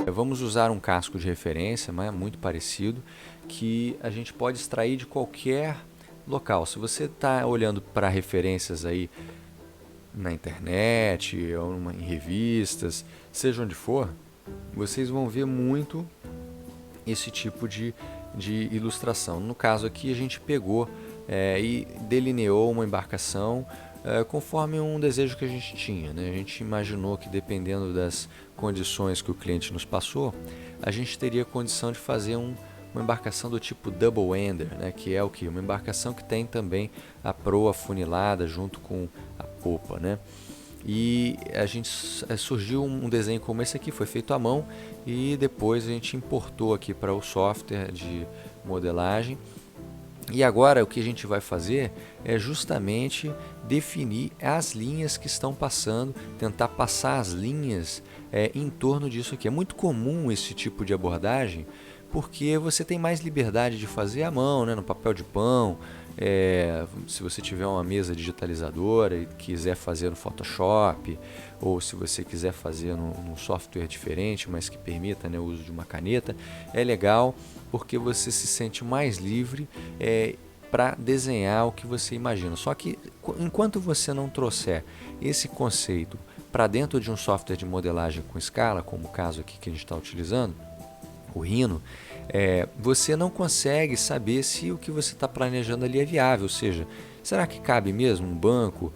Vamos usar um casco de referência, mas é muito parecido, que a gente pode extrair de qualquer local. Se você está olhando para referências aí na internet, ou em revistas, seja onde for, vocês vão ver muito esse tipo de ilustração. No caso aqui a gente pegou e delineou uma embarcação conforme um desejo que a gente tinha, né? A gente imaginou que dependendo das condições que o cliente nos passou, a gente teria condição de fazer uma embarcação do tipo double ender, né? Que é o que? Uma embarcação que tem também a proa afunilada junto com a popa, né? E a gente surgiu um desenho como esse aqui, foi feito à mão e depois a gente importou aqui para o software de modelagem. E agora o que a gente vai fazer é justamente definir as linhas que estão passando, tentar passar as linhas em torno disso aqui. É muito comum esse tipo de abordagem porque você tem mais liberdade de fazer à mão, né, no papel de pão. Se você tiver uma mesa digitalizadora e quiser fazer no Photoshop, ou se você quiser fazer num software diferente, mas que permita, né, o uso de uma caneta, é legal porque você se sente mais livre para desenhar o que você imagina. Só que enquanto você não trouxer esse conceito para dentro de um software de modelagem com escala, como o caso aqui que a gente está utilizando, o Rhino, você não consegue saber se o que você está planejando ali é viável, ou seja, será que cabe mesmo um banco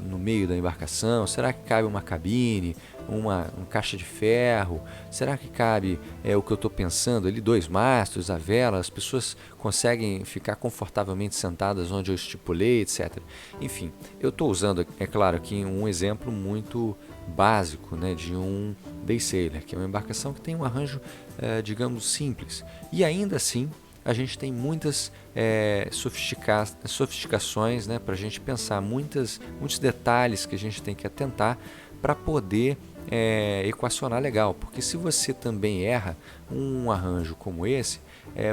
no meio da embarcação? Será que cabe uma cabine, uma caixa de ferro? Será que cabe o que eu estou pensando ali, 2 mastros, a vela? As pessoas conseguem ficar confortavelmente sentadas onde eu estipulei, etc. Enfim, eu estou usando, é claro, aqui um exemplo muito básico, né, de um day sailor, que é uma embarcação que tem um arranjo, digamos, simples. E ainda assim, a gente tem muitas sofisticações, né, para a gente pensar, muitos detalhes que a gente tem que atentar para poder equacionar legal. Porque se você também erra um arranjo como esse,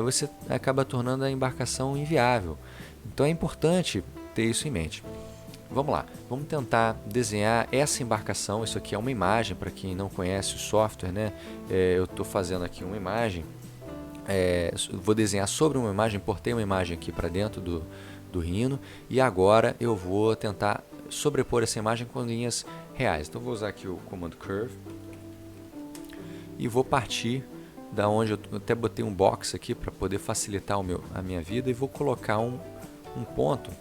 você acaba tornando a embarcação inviável. Então é importante ter isso em mente. Vamos lá, vamos tentar desenhar essa embarcação. Isso aqui é uma imagem, para quem não conhece o software, né? Eu estou fazendo aqui uma imagem, vou desenhar sobre uma imagem, importei uma imagem aqui para dentro do Rhino e agora eu vou tentar sobrepor essa imagem com linhas reais. Então vou usar aqui o comando Curve e vou partir da onde eu até botei um box aqui para poder facilitar a minha vida, e vou colocar um ponto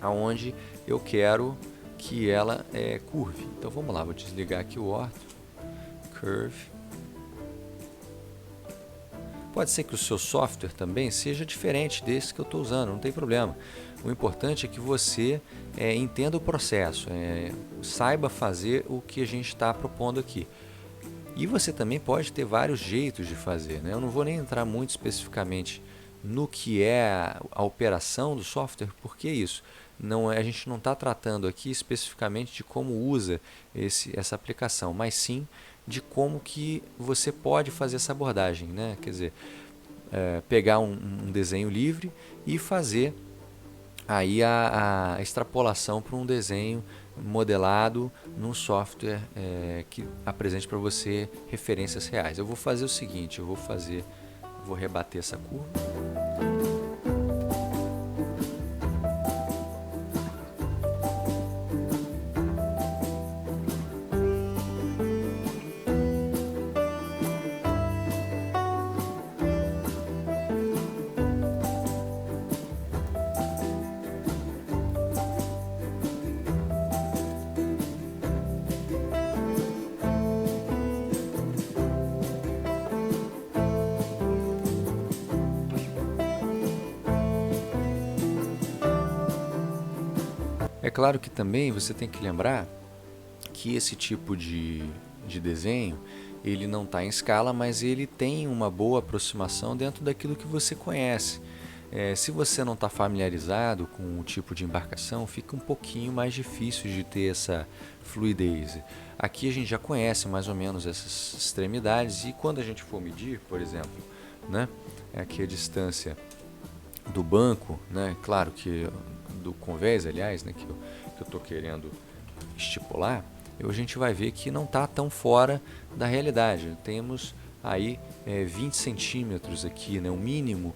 aonde eu quero que ela curve. Então vamos lá, vou desligar aqui o ortho, curve. Pode ser que o seu software também seja diferente desse que eu estou usando, não tem problema. O importante é que você entenda o processo, saiba fazer o que a gente está propondo aqui. E você também pode ter vários jeitos de fazer, né? Eu não vou nem entrar muito especificamente no que é a operação do software, porque é isso. A gente não está tratando aqui especificamente de como usa essa aplicação, mas sim de como que você pode fazer essa abordagem, né? Quer dizer, pegar um desenho livre e fazer aí a extrapolação para um desenho modelado num software que apresente para você referências reais. Eu vou fazer o seguinte, vou rebater essa curva. É claro que também você tem que lembrar que esse tipo de desenho, ele não está em escala, mas ele tem uma boa aproximação dentro daquilo que você conhece. Se você não está familiarizado com o tipo de embarcação, fica um pouquinho mais difícil de ter essa fluidez. Aqui a gente já conhece mais ou menos essas extremidades, e quando a gente for medir, por exemplo, né, aqui a distância do banco, né, claro que do convés, aliás, né, que eu estou querendo estipular, a gente vai ver que não está tão fora da realidade. Temos aí 20 centímetros aqui, né, o mínimo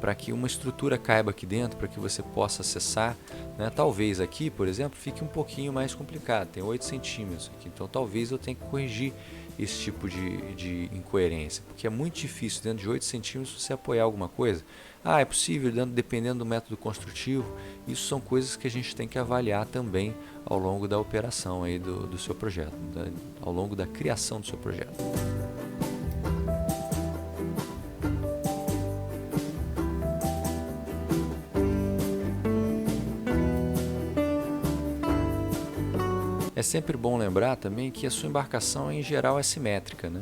para que uma estrutura caiba aqui dentro, para que você possa acessar, né? Talvez aqui, por exemplo, fique um pouquinho mais complicado, tem 8 centímetros aqui, então talvez eu tenha que corrigir esse tipo de incoerência, porque é muito difícil dentro de 8 centímetros você apoiar alguma coisa. É possível, dependendo do método construtivo. Isso são coisas que a gente tem que avaliar também ao longo da operação aí do seu projeto, ao longo da criação do seu projeto. É sempre bom lembrar também que a sua embarcação em geral é simétrica, né?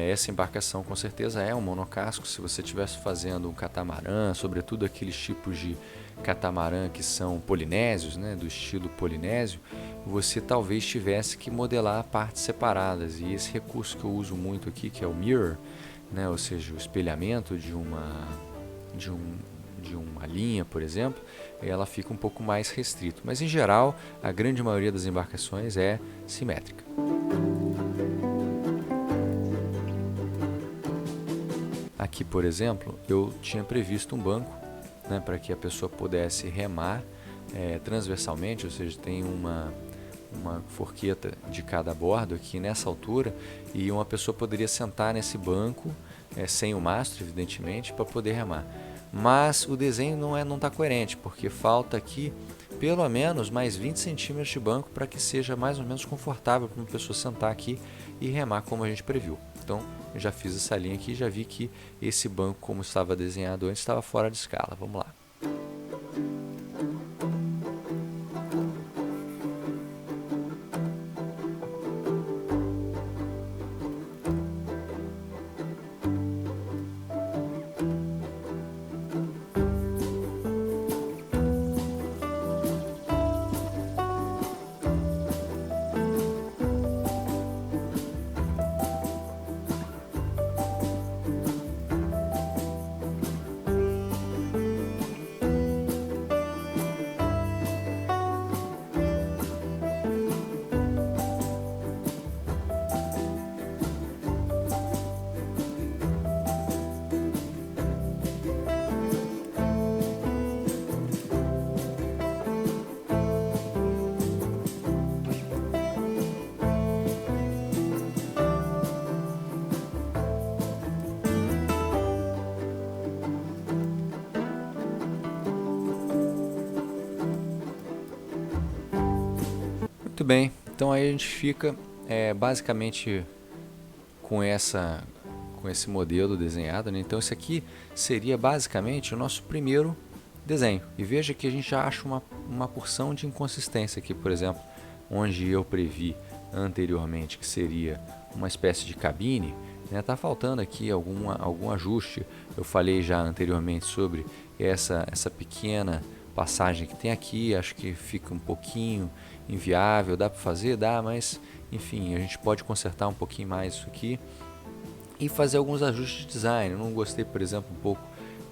Essa embarcação com certeza é um monocasco. Se você estivesse fazendo um catamarã, sobretudo aqueles tipos de catamarã que são polinésios, né, do estilo polinésio, você talvez tivesse que modelar partes separadas. E esse recurso que eu uso muito aqui, que é o mirror, né, ou seja, o espelhamento de uma linha, por exemplo, ela fica um pouco mais restrito. Mas em geral, a grande maioria das embarcações é simétrica. Aqui, por exemplo, eu tinha previsto um banco, né, para que a pessoa pudesse remar transversalmente, ou seja, tem uma forqueta de cada bordo aqui nessa altura, e uma pessoa poderia sentar nesse banco, sem o mastro, evidentemente, para poder remar. Mas o desenho não está coerente, porque falta aqui pelo menos mais 20 centímetros de banco para que seja mais ou menos confortável para uma pessoa sentar aqui e remar como a gente previu. Então, eu já fiz essa linha aqui e já vi que esse banco, como estava desenhado antes, estava fora de escala. Vamos lá. Muito bem, então aí a gente fica basicamente com esse modelo desenhado, né? Então esse aqui seria basicamente o nosso primeiro desenho. E veja que a gente já acha uma porção de inconsistência aqui, por exemplo, onde eu previ anteriormente que seria uma espécie de cabine, né? Tá faltando aqui algum ajuste. Eu falei já anteriormente sobre essa pequena passagem que tem aqui, acho que fica um pouquinho inviável. Dá para fazer? Dá, mas enfim, a gente pode consertar um pouquinho mais isso aqui e fazer alguns ajustes de design. Eu não gostei, por exemplo, um pouco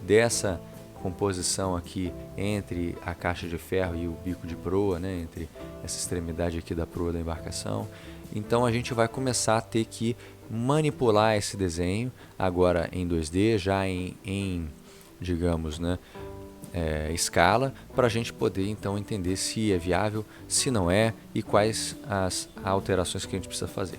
dessa composição aqui entre a caixa de ferro e o bico de proa, né? Entre essa extremidade aqui da proa da embarcação. Então a gente vai começar a ter que manipular esse desenho agora em 2D, já em digamos, né, escala, para a gente poder então entender se é viável, se não é e quais as alterações que a gente precisa fazer.